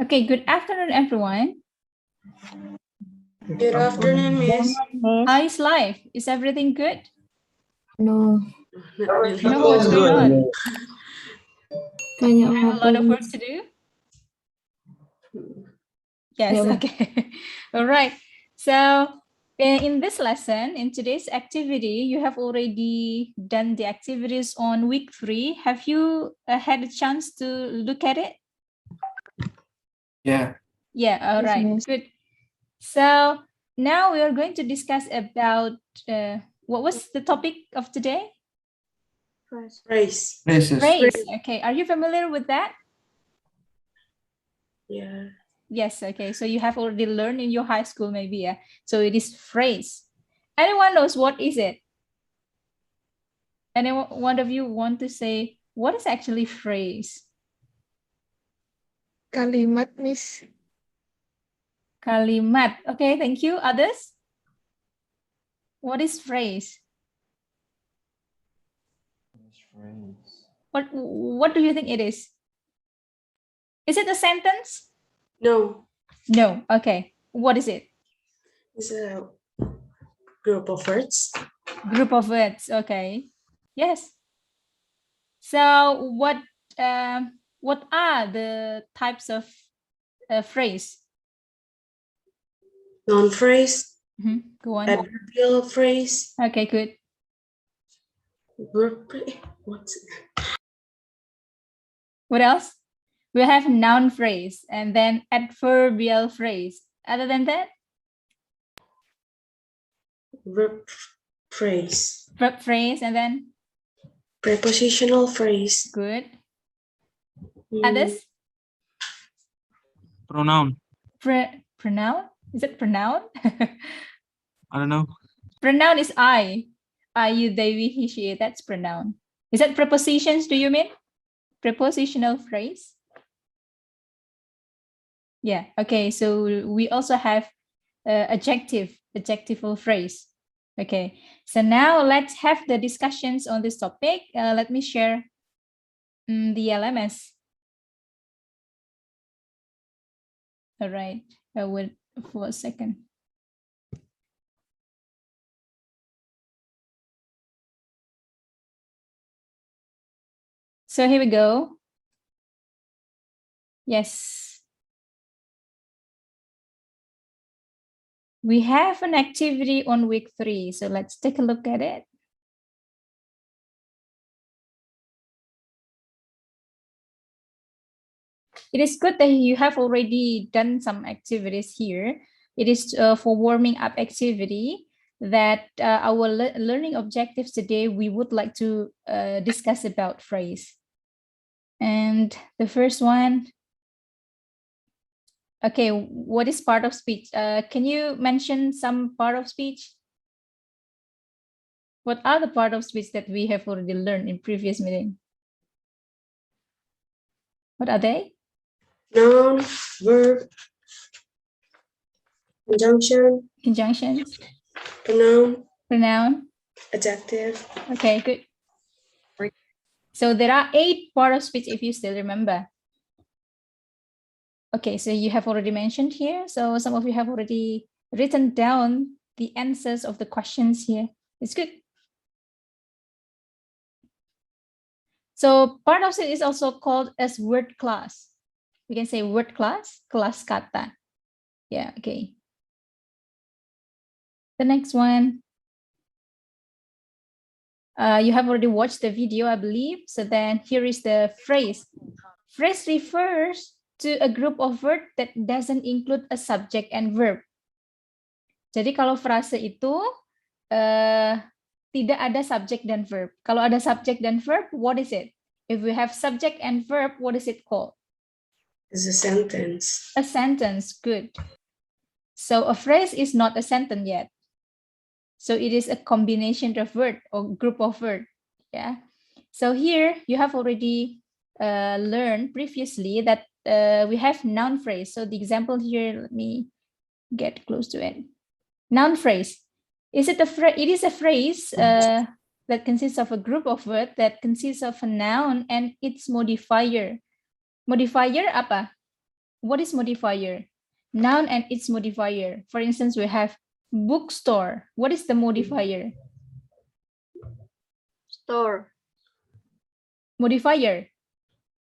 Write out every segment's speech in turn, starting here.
Okay, good afternoon, everyone. Good afternoon, Miss. How is life? Is everything good? No. Not really. No, what's going on? Banyak You have a lot of problem. work to do? Yes, Yeah. okay. All right. So in this lesson, in today's activity, you have already done the activities on week 3. Have you had a chance to look at it? Yeah. Yeah, all right, Yes. good. So now we are going to discuss about what was the topic of today? Phrase. Phrases. Phrase. Okay, are you familiar with that? Yeah. Yes, okay. So you have already learned in your high school maybe, yeah. So it is phrase. Anyone knows what is it? Anyone, one of you want to say what is actually phrase? Kalimat, Miss. Kalimat. Okay, thank you. Others? What is phrase? What do you think it is? Is it a sentence? No. No. Okay. What is it? It's a group of words. Group of words. Okay. Yes. So what are the types of phrase? Noun phrase. Go on. Adverbial phrase. Okay, good. Verb phrase. What's What else? We have noun phrase and then adverbial phrase. Other than that, verb phrase? verb phrase and then Prepositional phrase. good. Mm, Others? Pronoun. Pronoun? Is it pronoun? I don't know. Pronoun is I. I, you, they, we, he, she. That's pronoun. Is that prepositions? Do you mean prepositional phrase? Yeah. Okay. So we also have adjectival phrase. Okay. So now let's have the discussions on this topic. Let me share the LMS. All right. I will for a second. So here we go. Yes. We have an activity on week 3. So let's take a look at it. It is good that you have already done some activities here. It is for warming up activity that our learning objectives today, we would like to discuss about phrase. And the first one, okay, what is part of speech? Can you mention some part of speech? What are the part of speech that we have already learned in previous meeting? What are they? Noun, verb, conjunction, Conjunctions, pronoun, pronoun. adjective. Okay, good. So there are 8 part of speech if you still remember. Okay, so you have already mentioned here. So some of you have already written down the answers of the questions here. It's good. So part of it is also called as word class. We can say word class, kelas kata. Yeah, okay. The next one. You have already watched the video, I believe. So then here is the phrase. Phrase refers to a group of words that doesn't include a subject and verb. Jadi kalau frase itu tidak ada subject dan verb. Kalau ada subject dan verb, what is it? If we have subject and verb, what is it called? Is a sentence. A sentence, good. So a phrase is not a sentence yet. So it is a combination of word or group of word. Yeah. So here you have already learned previously that we have noun phrase. So the example here, let me get close to it. Noun phrase. Is it a phrase? It is a phrase that consists of a group of words that consists of a noun and its modifier. Modifier apa? What is modifier? Noun and its modifier. For instance, we have bookstore. What is the modifier? Store. Modifier.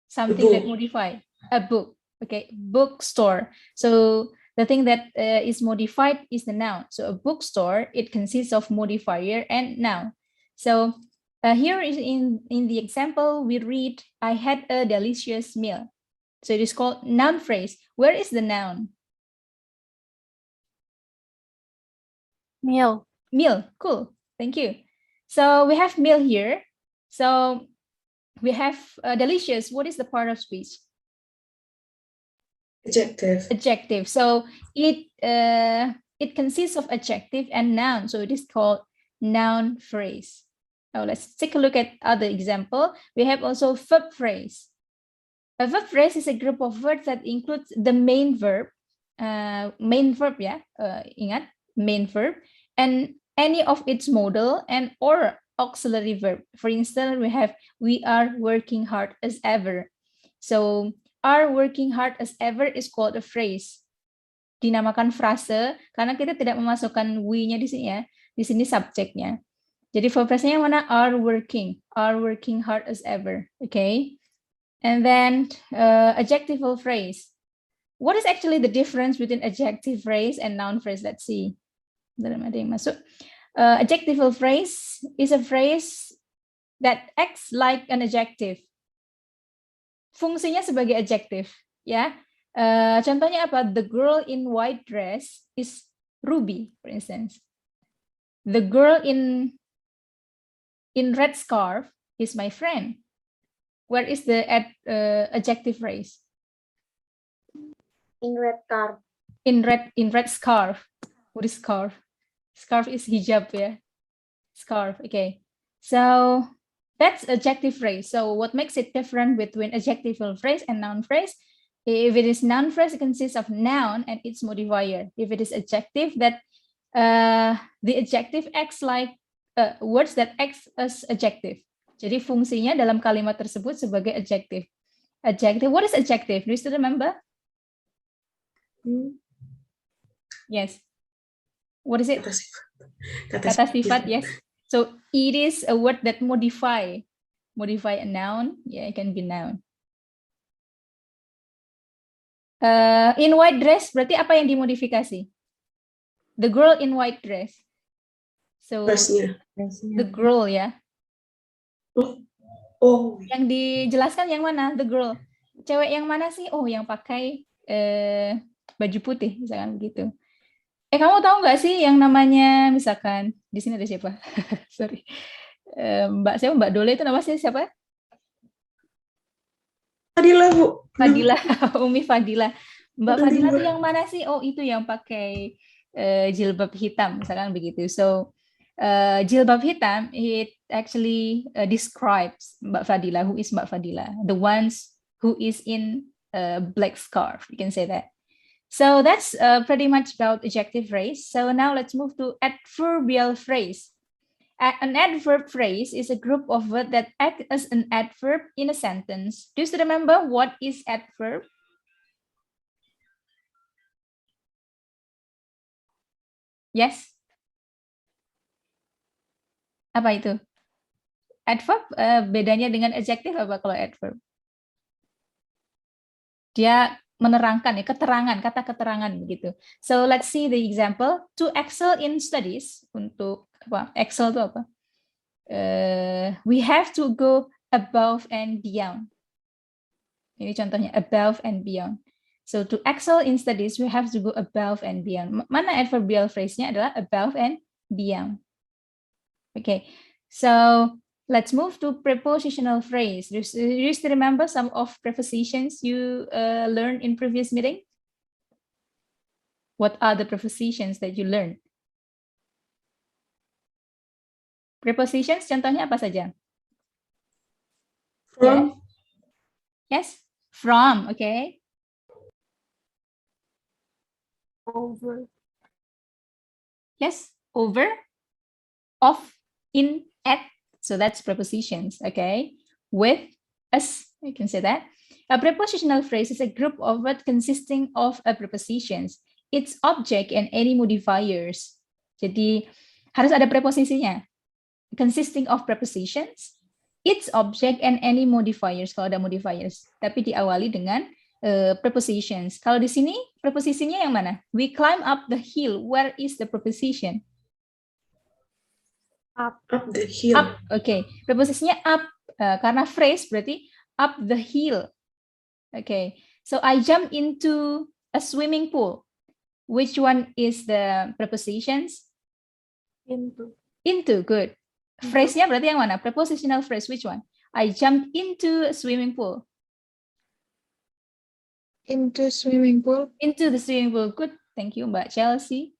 Something that book. modify. A book. Okay, bookstore. So the thing that is modified is the noun. So a bookstore, it consists of modifier and noun. So here is in the example, we read, I had a delicious meal. So it is called noun phrase. Where is the noun? Meal. Meal. Cool. Thank you. So we have meal here. So we have delicious. What is the part of speech? Adjective. Adjective. So it consists of adjective and noun. So it is called noun phrase. Now let's take a look at other example. We have also verb phrase. A verb phrase is a group of words that includes the main verb, ya, ingat, main verb, and any of its modal and or auxiliary verb. For instance, we have, we are working hard as ever. So are working hard as ever is called a phrase. Dinamakan frase karena kita tidak memasukkan we-nya di sini ya. Di sini subjeknya. Jadi verb phrase-nya yang mana? Are working hard as ever. Okay. And then adjectival phrase. What is actually the difference between adjective phrase and noun phrase? Let's see. Ada yang masuk. Adjectival phrase is a phrase that acts like an adjective. Fungsinya sebagai adjective, ya. Contohnya apa? The girl in white dress is Ruby, for instance. The girl in red scarf is my friend. Where is the adjective phrase? In red car. In red scarf. What is scarf? Scarf is hijab, ya. Scarf. Okay. So that's adjective phrase. So what makes it different between adjectival phrase and noun phrase? If it is noun phrase, it consists of noun and its modifier. If it is adjective, that the adjective acts like words that acts as adjective. Jadi fungsinya dalam kalimat tersebut sebagai adjective. Adjective. What is adjective? Do you still remember? Yes. What is it? Kata sifat. Yes. So it is a word that modify a noun. Yeah, it can be noun. In white dress berarti apa yang dimodifikasi? The girl in white dress. So the girl, ya. Oh. Yang dijelaskan yang mana? The girl. Cewek yang mana sih? Oh, yang pakai baju putih, misalkan begitu. Kamu tahu nggak sih yang namanya, misalkan di sini ada siapa? Sorry, Mbak Dole itu namanya siapa? Fadila, Bu. Fadila, Umi Fadila. Mbak Fadila itu yang mana sih? Oh, itu yang pakai jilbab hitam, misalkan begitu. So jilbab hitam, it actually describes Mbak Fadila. Who is Mbak Fadila? The ones who is in black scarf. You can say that. So that's pretty much about adjective phrase. So now let's move to adverbial phrase. An adverb phrase is a group of words that act as an adverb in a sentence. Do you still remember what is adverb? Yes? Apa itu? Adverb bedanya dengan adjective apa kalau adverb? Dia menerangkan ya, keterangan, kata keterangan begitu. So let's see the example. To excel in studies, untuk apa? Excel itu apa? We have to go above and beyond. Ini contohnya above and beyond. So to excel in studies, we have to go above and beyond. Mana adverbial phrase-nya adalah above and beyond. Okay, so let's move to prepositional phrase. Do you still remember some of prepositions you learned in previous meeting? What are the prepositions that you learned? Prepositions, contohnya apa saja? From. Yes, from, okay. Over. Yes, over, of, in, at. So that's prepositions, okay. With, as, you can say that. A prepositional phrase is a group of words consisting of a prepositions, its object and any modifiers. Jadi harus ada preposisinya. Consisting of prepositions, its object and any modifiers kalau ada modifiers. Tapi diawali dengan prepositions. Kalau di sini preposisinya yang mana? We climb up the hill. Where is the preposition? Up. Up the hill. Up. Okay. Preposisinya up. Karena phrase berarti up the hill. Okay. So I jump into a swimming pool. Which one is the prepositions? Into. Into. Good. Phrase-nya berarti yang mana? Prepositional phrase. Which one? I jumped into a swimming pool. Into swimming pool. Into the swimming pool. Good. Thank you, Mbak Chelsea.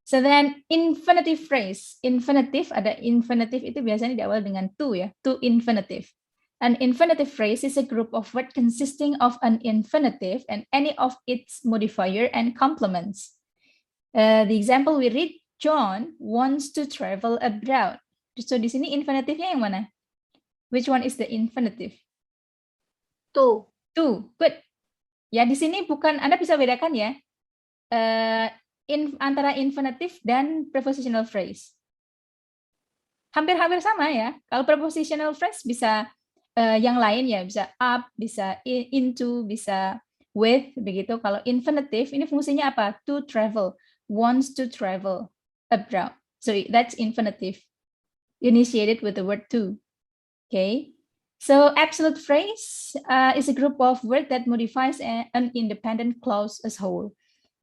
So then infinitive phrase. Infinitive, ada infinitive itu biasanya diawali dengan to ya. To infinitive. An infinitive phrase is a group of words consisting of an infinitive and any of its modifier and complements. The example we read, John wants to travel abroad. So di sini infinitive-nya yang mana? Which one is the infinitive? To. To. Good. Ya di sini bukan, Anda bisa bedakan ya. Antara infinitive dan prepositional phrase. Hampir-hampir sama ya. Kalau prepositional phrase bisa yang lain ya, bisa up, bisa into, bisa with, begitu. Kalau infinitive ini fungsinya apa? To travel, wants to travel abroad. So that's infinitive, initiated with the word to. Okay. So absolute phrase is a group of words that modifies an independent clause as whole.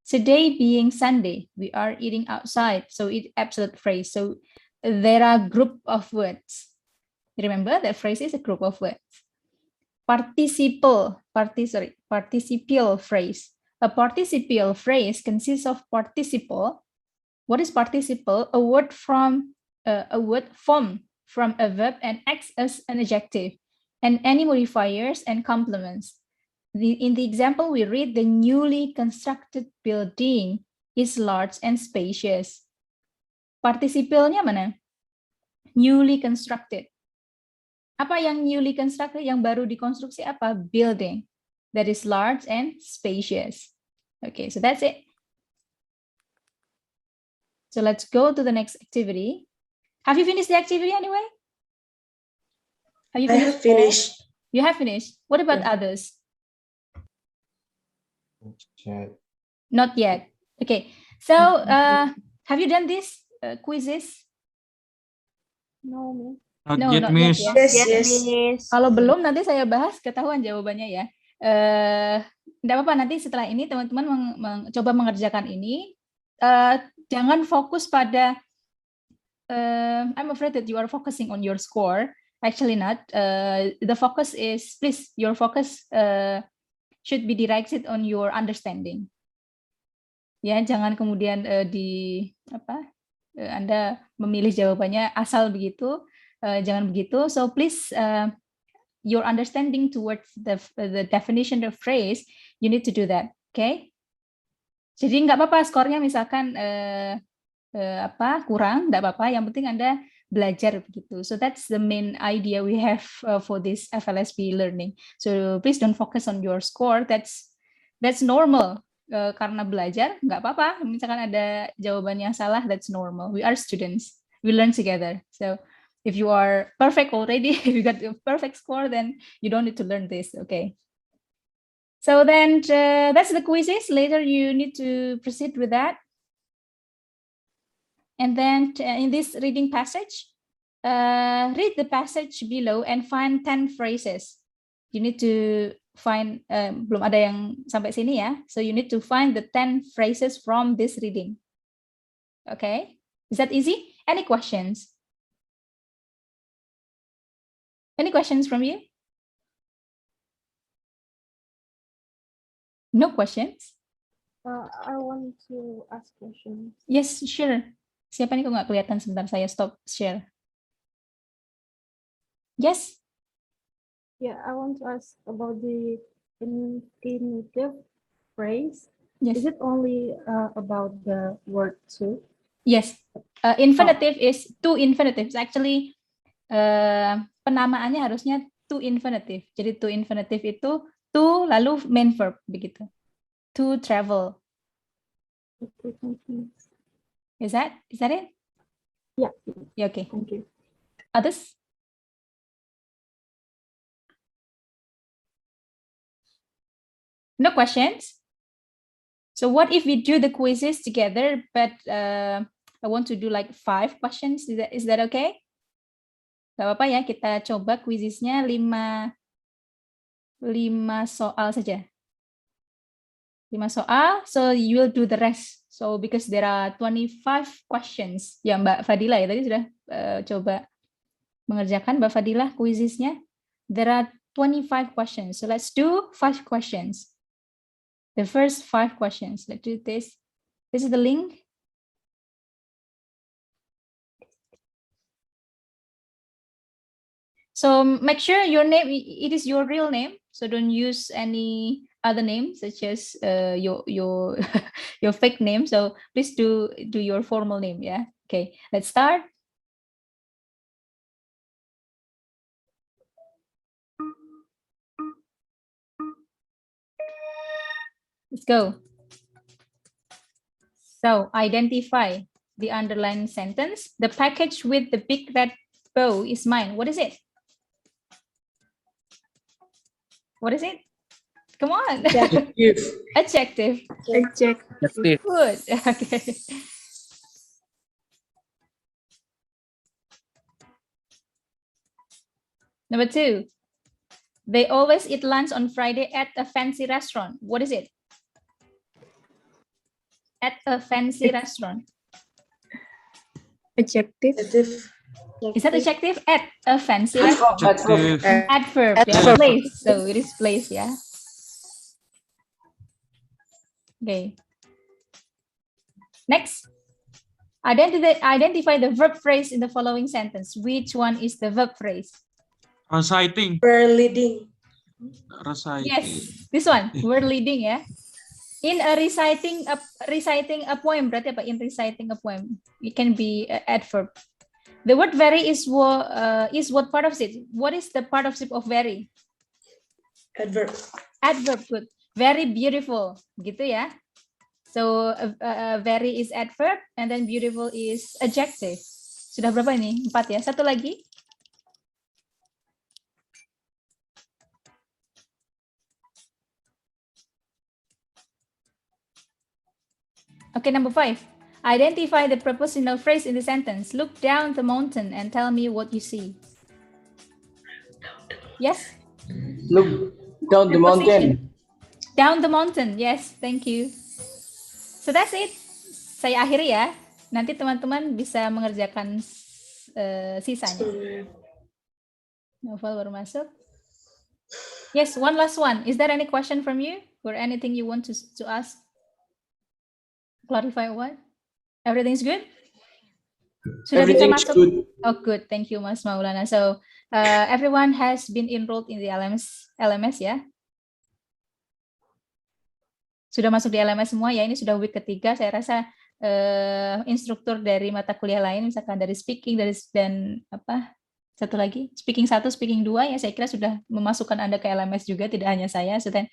Today being Sunday, we are eating outside. So it's absolute phrase. So there are group of words. Remember that phrase is a group of words. Participial phrase. A participial phrase consists of participle. What is participle? A word formed from a verb and acts as an adjective, and any modifiers and complements. In the example we read, the newly constructed building is large and spacious. Participalnya mana? Newly constructed. Apa yang newly constructed? Yang baru dikonstruksi apa? Building that is large and spacious. Okay, so that's it. So let's go to the next activity. Have you finished the activity anyway? Have you I finished? have finished. You have finished. What about Yeah. others? Not yet. Okay. So have you done this quizzes? No, miss. Not No, yet, not yet miss. ya. Yes, Yes, yes. miss. Kalau belum nanti saya bahas ketahuan jawabannya ya. Tidak apa-apa, nanti setelah ini teman-teman coba mengerjakan ini. Jangan fokus pada I'm afraid that you are focusing on your score. Actually not. The focus is, please, your focus should be directed on your understanding. Ya, jangan kemudian Anda memilih jawabannya asal begitu. Jangan begitu. So please, your understanding towards the definition of phrase, you need to do that. Okay? Jadi nggak apa-apa skornya misalkan kurang, nggak apa-apa. Yang penting Anda belajar begitu. So that's the main idea we have for this FLSP learning. So please don't focus on your score. That's normal. Karena belajar nggak apa-apa. Misalkan ada jawaban yang salah, that's normal. We are students. We learn together. So if you are perfect already, if you got a perfect score, then you don't need to learn this. Okay. So then that's the quizzes. Later you need to proceed with that. And then in this reading passage, read the passage below and find 10 phrases. You need to find, belum ada yang sampai sini ya. So you need to find the 10 phrases from this reading. Okay, is that easy? Any questions? Any questions from you? No questions? I want to ask questions. Yes, sure. Siapa nih kok nggak kelihatan? Sebentar, saya stop share. Yes? Yeah, I want to ask about the infinitive phrase. Yes. Is it only about the word to? Yes. Infinitive is two infinitives. Actually, penamaannya harusnya to infinitive. Jadi to infinitive itu to lalu main verb begitu. To travel. Okay, thank you. Is that it? Yeah, Yeah, okay. thank you. Others? No questions? So what if we do the quizzes together, but I want to do like 5 questions. Is that okay? Gak apa-apa ya, kita coba quizesnya 5 soal saja. 5 soal, so you will do the rest. So because there are 25 questions. Ya Mbak Fadila ya, tadi sudah coba mengerjakan Mbak Fadila quizesnya. There are 25 questions. So let's do 5 questions. The first 5 questions. Let's do this. This is the link. So make sure your name, it is your real name. So don't use any other name such as your your fake name. So please do your formal name. Yeah. Okay. Let's start. Let's go. So identify the underlined sentence. The package with the big red bow is mine. What is it? What is it? Come on. Adjective. Adjective. Adjective. Good. Okay. Number 2. They always eat lunch on Friday at a fancy restaurant. What is it? At a fancy restaurant. Adjective. Adjective. Is that adjective? At a fancy restaurant. Adjective. Adverb. Yeah, Adverb. place. So it is place, yeah. Okay. Next. Identify the verb phrase in the following sentence. Which one is the verb phrase? Reciting. We're leading. Reciting. Yes, this one. We're leading, yeah. In a reciting a poem, berarti apa? In reciting a poem, it can be adverb. The word very is what participle? What is the participle of very? Adverb. Adverb, good. Very beautiful, gitu ya. So very is adverb, and then beautiful is adjective. Sudah berapa ini? 4 ya. Satu lagi. Okay, number 5. Identify the prepositional phrase in the sentence. Look down the mountain and tell me what you see. Yes? Look down the mountain. Down the mountain. Yes, thank you. So that's it. Saya akhiri ya. Nanti teman-teman bisa mengerjakan sisanya. Novel baru masuk. Yes, one last one. Is there any question from you or anything you want to ask? Clarify what? Everything's good? Sudah bisa Everything's masuk? good. Oh, good. Thank you, Mas Maulana. So, everyone has been enrolled in the LMS ya? Sudah masuk di LMS semua ya? Ini sudah week ketiga. Saya rasa instruktur dari mata kuliah lain, misalkan dari speaking, dan apa? Satu lagi, speaking 1, speaking 2 ya, saya kira sudah memasukkan Anda ke LMS juga, tidak hanya saya. So then,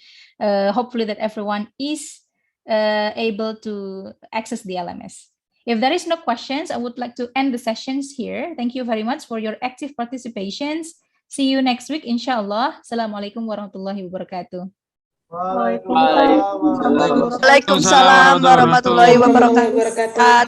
hopefully that everyone is able to access the LMS. If there is no questions, I would like to end the sessions here. Thank you very much for your active participations. See you next week, inshallah. Assalamualaikum warahmatullahi wabarakatuh. Waalaikumsalam. Waalaikumsalam warahmatullahi wabarakatuh.